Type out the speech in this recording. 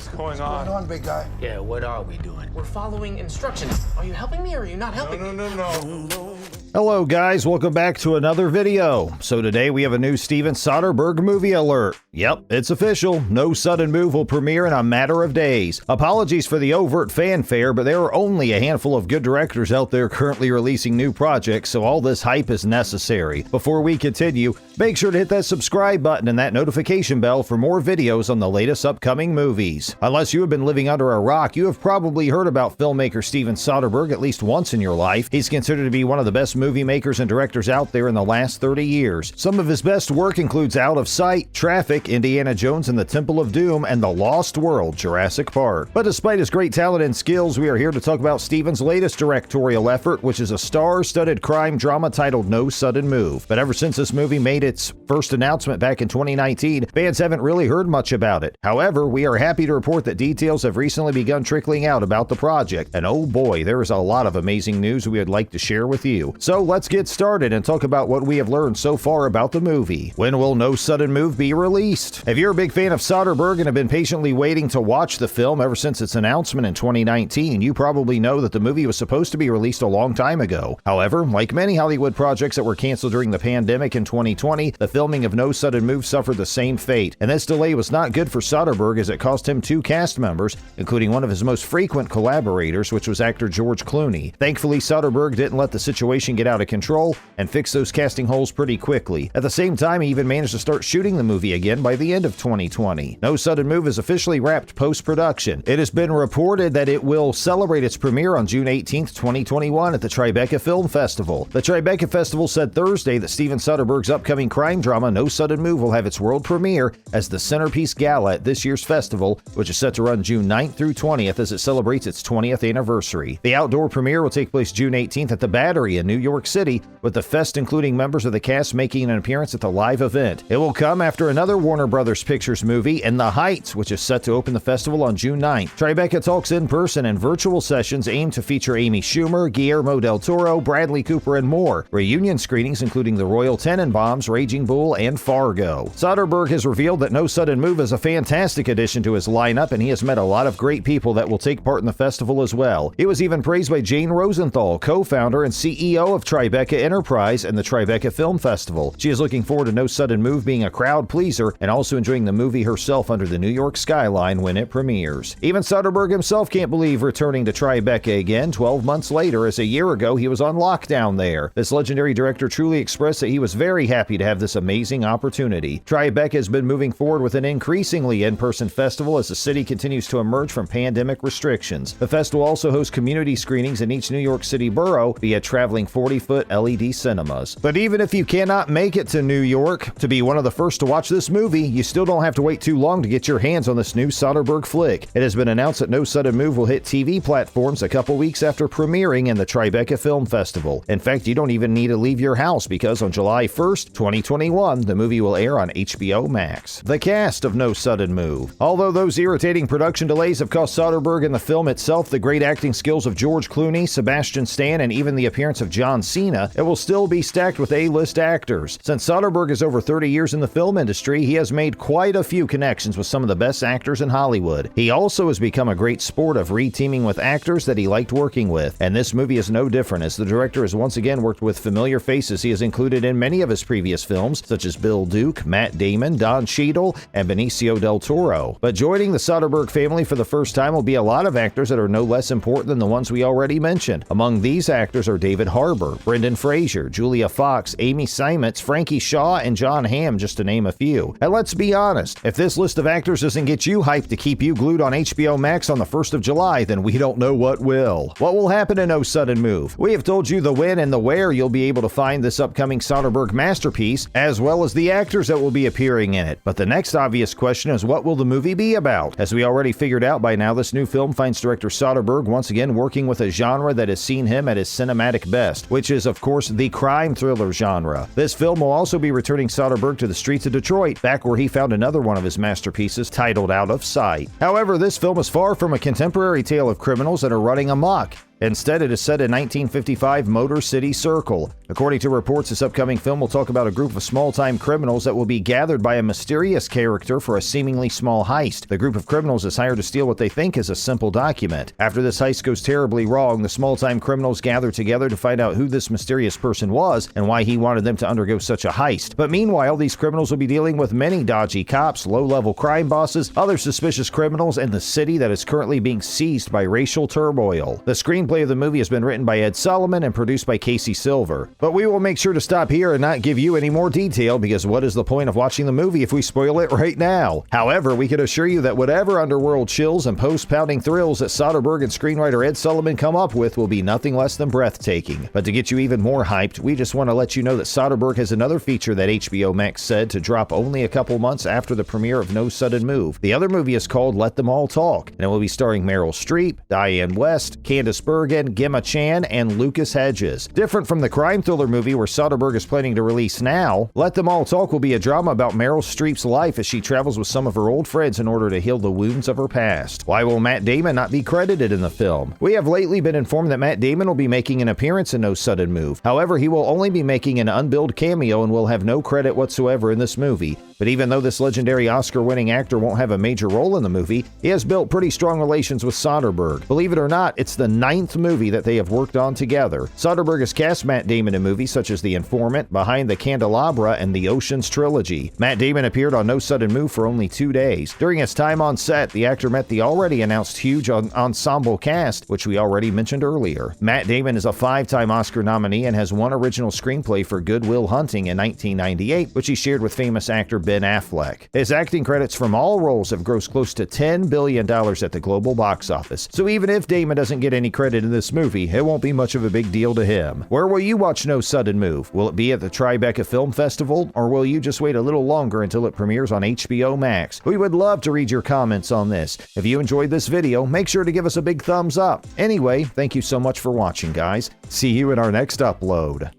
What's going on? What's going on, big guy? Yeah, what are we doing? We're following instructions. Are you helping me or are you not helping me? No. Hello guys, welcome back to another video. So today we have a new Steven Soderbergh movie alert. Yep, it's official. No Sudden Move will premiere in a matter of days. Apologies for the overt fanfare, but there are only a handful of good directors out there currently releasing new projects, so all this hype is necessary. Before we continue, make sure to hit that subscribe button and that notification bell for more videos on the latest upcoming movies. Unless you have been living under a rock, you have probably heard about filmmaker Steven Soderbergh at least once in your life. He's considered to be one of the best movie makers and directors out there in the last 30 years. Some of his best work includes Out of Sight, Traffic, Indiana Jones and the Temple of Doom, and The Lost World, Jurassic Park. But despite his great talent and skills, we are here to talk about Steven's latest directorial effort, which is a star-studded crime drama titled No Sudden Move. But ever since this movie made its first announcement back in 2019, fans haven't really heard much about it. However, we are happy to report that details have recently begun trickling out about the project, and oh boy, there is a lot of amazing news we would like to share with you. So let's get started and talk about what we have learned so far about the movie. When will No Sudden Move be released? If you're a big fan of Soderbergh and have been patiently waiting to watch the film ever since its announcement in 2019, you probably know that the movie was supposed to be released a long time ago. However, like many Hollywood projects that were canceled during the pandemic in 2020, the filming of No Sudden Move suffered the same fate, and this delay was not good for Soderbergh as it cost him 2 cast members, including one of his most frequent collaborators, which was actor George Clooney. Thankfully, Soderbergh didn't let the situation get out of control and fixed those casting holes pretty quickly. At the same time, he even managed to start shooting the movie again by the end of 2020. No Sudden Move is officially wrapped post-production. It has been reported that it will celebrate its premiere on June 18th, 2021 at the Tribeca Film Festival. The Tribeca Festival said Thursday that Steven Soderbergh's upcoming crime drama No Sudden Move will have its world premiere as the centerpiece gala at this year's festival, which is set to run June 9th through 20th as it celebrates its 20th anniversary. The outdoor premiere will take place June 18th at the Battery in New York City, with the fest including members of the cast making an appearance at the live event. It will come after another Warner Brothers Pictures movie, In the Heights, which is set to open the festival on June 9th. Tribeca Talks in-person and virtual sessions aim to feature Amy Schumer, Guillermo del Toro, Bradley Cooper, and more. Reunion screenings including The Royal Tenenbaums, Raging Bull, and Fargo. Soderbergh has revealed that No Sudden Move is a fantastic addition to his lineup, and he has met a lot of great people that will take part in the festival as well. He was even praised by Jane Rosenthal, co-founder and CEO of Tribeca Enterprise and the Tribeca Film Festival. She is looking forward to No Sudden Move being a crowd pleaser and also enjoying the movie herself under the New York skyline when it premieres. Even Soderbergh himself can't believe returning to Tribeca again 12 months later, as a year ago he was on lockdown there. This legendary director truly expressed that he was very happy to have this amazing opportunity. Tribeca has been moving forward with an increasingly in-person festival as the city continues to emerge from pandemic restrictions. The festival also hosts community screenings in each New York City borough via traveling 40-foot LED cinemas. But even if you cannot make it to New York to be one of the first to watch this movie, you still don't have to wait too long to get your hands on this new Soderbergh flick. It has been announced that No Sudden Move will hit TV platforms a couple weeks after premiering in the Tribeca Film Festival. In fact, you don't even need to leave your house because on July 1st, 2021, the movie will air on HBOMax. The cast of No Sudden Move. Although those irritating production delays have cost Soderbergh and the film itself the great acting skills of George Clooney, Sebastian Stan, and even the appearance of John Cena, it will still be stacked with A-list actors. Since Soderbergh is over 30 years in the film industry, he has made quite a few connections with some of the best actors in Hollywood. He also has become a great sport of re-teaming with actors that he liked working with, and this movie is no different, as the director has once again worked with familiar faces he has included in many of his previous films, such as Bill Duke, Matt Damon, Don Cheadle, and Benicio Del Toro. But joining the Soderbergh family for the first time will be a lot of actors that are no less important than the ones we already mentioned. Among these actors are David Harbour, Brendan Fraser, Julia Fox, Amy Seimetz, Frankie Shaw, and John Hamm, just to name a few. And let's be honest, if this list of actors doesn't get you hyped to keep you glued on HBO Max on the 1st of July, then we don't know what will. What will happen in No Sudden Move? We have told you the when and the where you'll be able to find this upcoming Soderbergh masterpiece, as well as the actors that will be appearing in it. But the next obvious question is, what will the movie be about? As we already figured out by now, this new film finds director Soderbergh once again working with a genre that has seen him at his cinematic best, which is of course the crime thriller genre. This film will also be returning Soderbergh to the streets of Detroit, back where he found another one of his masterpieces titled Out of Sight. However, this film is far from a contemporary tale of criminals that are running amok. Instead, it is set in 1955 Motor City Circle. According to reports, this upcoming film will talk about a group of small-time criminals that will be gathered by a mysterious character for a seemingly small heist. The group of criminals is hired to steal what they think is a simple document. After this heist goes terribly wrong, the small-time criminals gather together to find out who this mysterious person was and why he wanted them to undergo such a heist. But meanwhile, these criminals will be dealing with many dodgy cops, low-level crime bosses, other suspicious criminals, and the city that is currently being seized by racial turmoil. The screenplay of the movie has been written by Ed Solomon and produced by Casey Silver. But we will make sure to stop here and not give you any more detail, because what is the point of watching the movie if we spoil it right now? However, we can assure you that whatever underworld chills and post-pounding thrills that Soderbergh and screenwriter Ed Solomon come up with will be nothing less than breathtaking. But to get you even more hyped, we just want to let you know that Soderbergh has another feature that HBOMax said to drop only a couple months after the premiere of No Sudden Move. The other movie is called Let Them All Talk, and it will be starring Meryl Streep, Diane West, Candice Bergen, Gemma Chan, and Lucas Hedges. Different from the crime thriller movie where Soderbergh is planning to release now, Let Them All Talk will be a drama about Meryl Streep's life as she travels with some of her old friends in order to heal the wounds of her past. Why will Matt Damon not be credited in the film? We have lately been informed that Matt Damon will be making an appearance in No Sudden Move. However, he will only be making an unbilled cameo and will have no credit whatsoever in this movie. But even though this legendary Oscar-winning actor won't have a major role in the movie, he has built pretty strong relations with Soderbergh. Believe it or not, it's the 9th movie that they have worked on together. Soderbergh has cast Matt Damon in movies such as The Informant, Behind the Candelabra, and the Ocean's Trilogy. Matt Damon appeared on No Sudden Move for only 2 days. During his time on set, the actor met the already announced huge ensemble cast, which we already mentioned earlier. Matt Damon is a 5-time Oscar nominee and has one original screenplay for Good Will Hunting in 1998, which he shared with famous actor Ben Affleck. His acting credits from all roles have grossed close to $10 billion at the global box office. So even if Damon doesn't get any credit in this movie, it won't be much of a big deal to him. Where will you watch No Sudden Move? Will it be at the Tribeca Film Festival, or will you just wait a little longer until it premieres on HBO Max? We would love to read your comments on this. If you enjoyed this video, make sure to give us a big thumbs up. Anyway, thank you so much for watching, guys. See you in our next upload.